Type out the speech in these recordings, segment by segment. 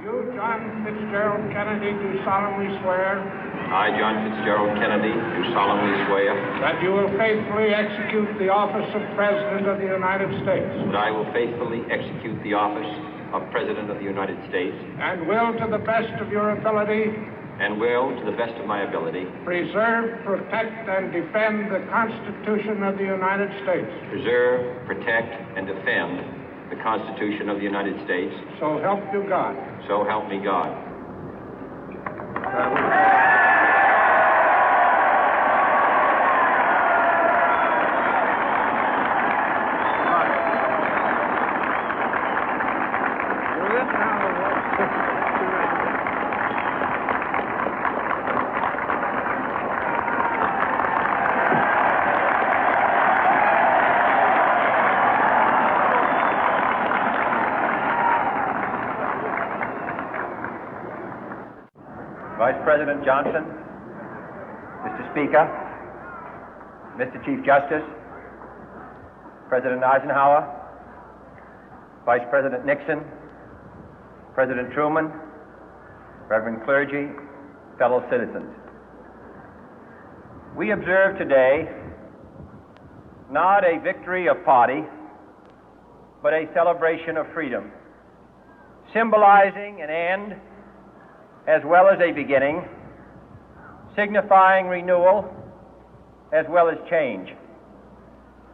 You, John Fitzgerald Kennedy, do solemnly swear I, John Fitzgerald Kennedy, do solemnly swear that you will faithfully execute the office of President of the United States that I will faithfully execute the office of President of the United States and will, to the best of your ability, and will, to the best of my ability, preserve, protect, and defend the Constitution of the United States. preserve, protect, and defend the Constitution of the United States. So help you God. So help me God. Vice President Johnson, Mr. Speaker, Mr. Chief Justice, President Eisenhower, Vice President Nixon, President Truman, Reverend clergy, fellow citizens. We observe today not a victory of party, but a celebration of freedom, symbolizing an end as well as a beginning, signifying renewal as well as change.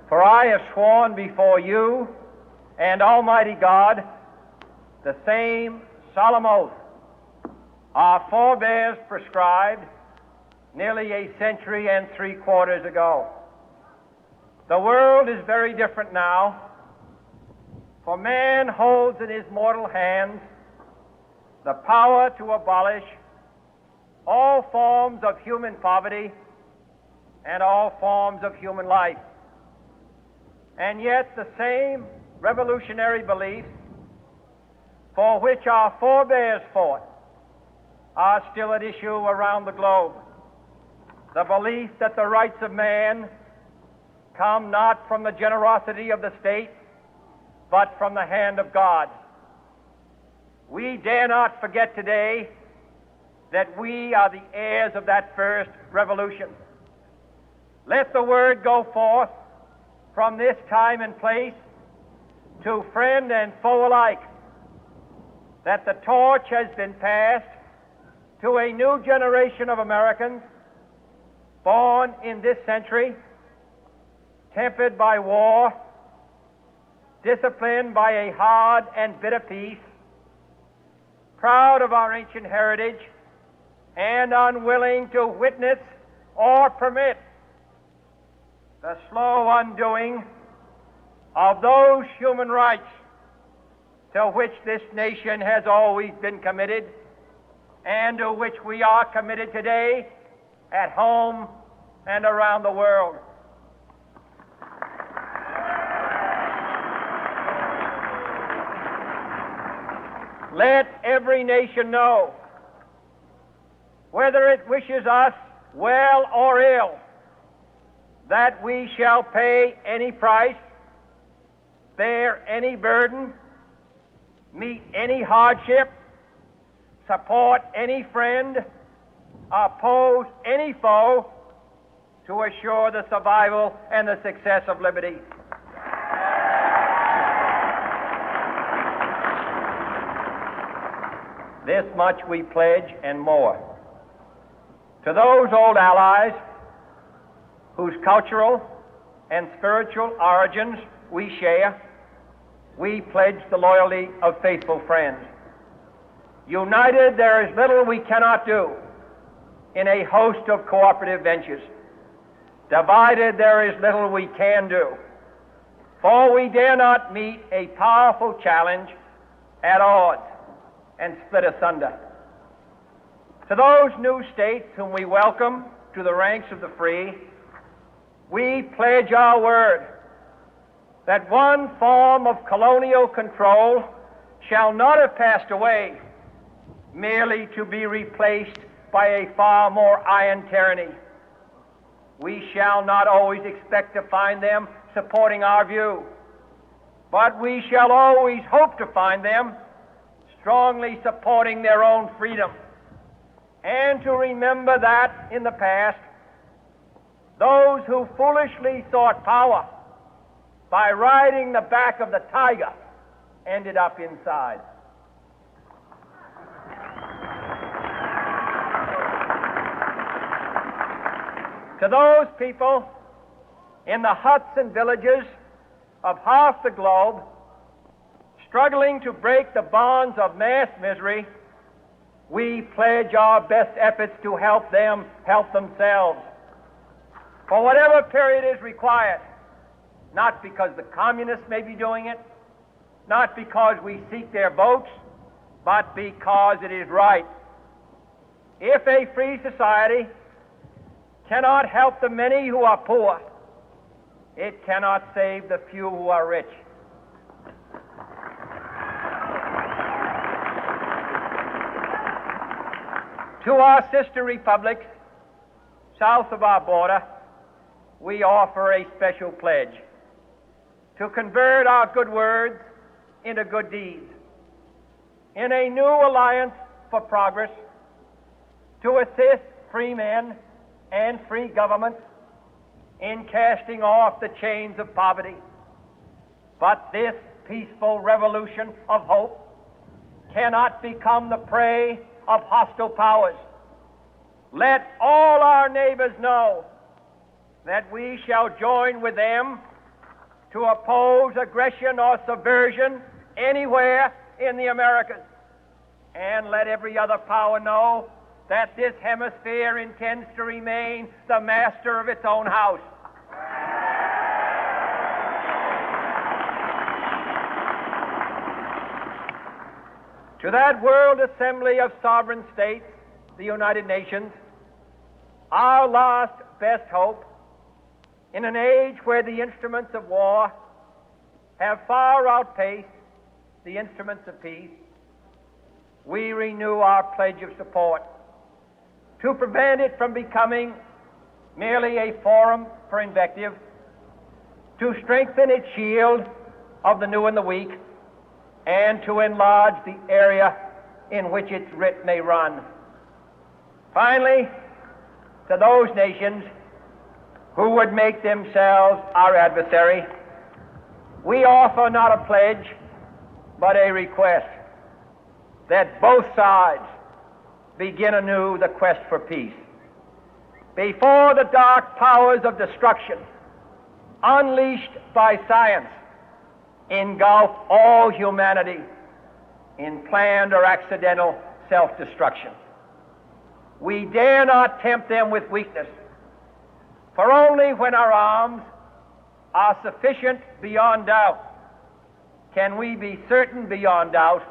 For I have sworn before you and Almighty God the same solemn oath our forebears prescribed nearly a century and 3/4 ago. The world is very different now, for man holds in his mortal hands the power to abolish all forms of human poverty and all forms of human life. And yet the same revolutionary beliefs for which our forebears fought are still at issue around the globe. The belief that the rights of man come not from the generosity of the state, but from the hand of God. We dare not forget today that we are the heirs of that first revolution. Let the word go forth from this time and place to friend and foe alike that the torch has been passed to a new generation of Americans born in this century, tempered by war, disciplined by a hard and bitter peace, proud of our ancient heritage, and unwilling to witness or permit the slow undoing of those human rights to which this nation has always been committed and to which we are committed today at home and around the world. Let every nation know, whether it wishes us well or ill, that we shall pay any price, bear any burden, meet any hardship, support any friend, oppose any foe to assure the survival and the success of liberty. This much we pledge and more. To those old allies whose cultural and spiritual origins we share, we pledge the loyalty of faithful friends. United, there is little we cannot do in a host of cooperative ventures. Divided, there is little we can do, for we dare not meet a powerful challenge at odds and split asunder. To those new states whom we welcome to the ranks of the free, we pledge our word that one form of colonial control shall not have passed away, merely to be replaced by a far more iron tyranny. We shall not always expect to find them supporting our view, but we shall always hope to find them strongly supporting their own freedom, and to remember that in the past, those who foolishly sought power by riding the back of the tiger ended up inside. To those people in the huts and villages of half the globe struggling to break the bonds of mass misery, we pledge our best efforts to help them help themselves for whatever period is required, not because the communists may be doing it, not because we seek their votes, but because it is right. If a free society cannot help the many who are poor, it cannot save the few who are rich. To our sister republics south of our border, we offer a special pledge to convert our good words into good deeds, in a new alliance for progress, to assist free men and free governments in casting off the chains of poverty. But this peaceful revolution of hope cannot become the prey of hostile powers. Let all our neighbors know that we shall join with them to oppose aggression or subversion anywhere in the Americas. And let every other power know that this hemisphere intends to remain the master of its own house. To that World Assembly of Sovereign States, the United Nations, our last best hope, in an age where the instruments of war have far outpaced the instruments of peace, we renew our pledge of support to prevent it from becoming merely a forum for invective, to strengthen its shield of the new and the weak, and to enlarge the area in which its writ may run. Finally, to those nations who would make themselves our adversary, we offer not a pledge, but a request that both sides begin anew the quest for peace. Before the dark powers of destruction, unleashed by science, engulf all humanity in planned or accidental self-destruction, we dare not tempt them with weakness, for only when our arms are sufficient beyond doubt can we be certain beyond doubt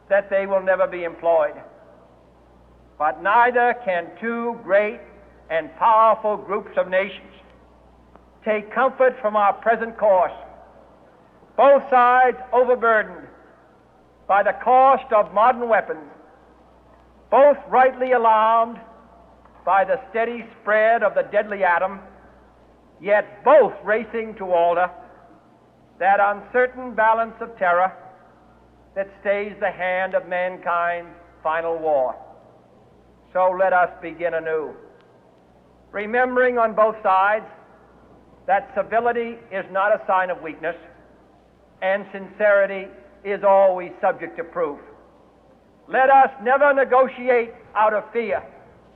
that they will never be employed. But neither can two great and powerful groups of nations take comfort from our present course, both sides overburdened by the cost of modern weapons, both rightly alarmed by the steady spread of the deadly atom, yet both racing to alter that uncertain balance of terror that stays the hand of mankind's final war. So let us begin anew, remembering on both sides that civility is not a sign of weakness, and sincerity is always subject to proof. Let us never negotiate out of fear,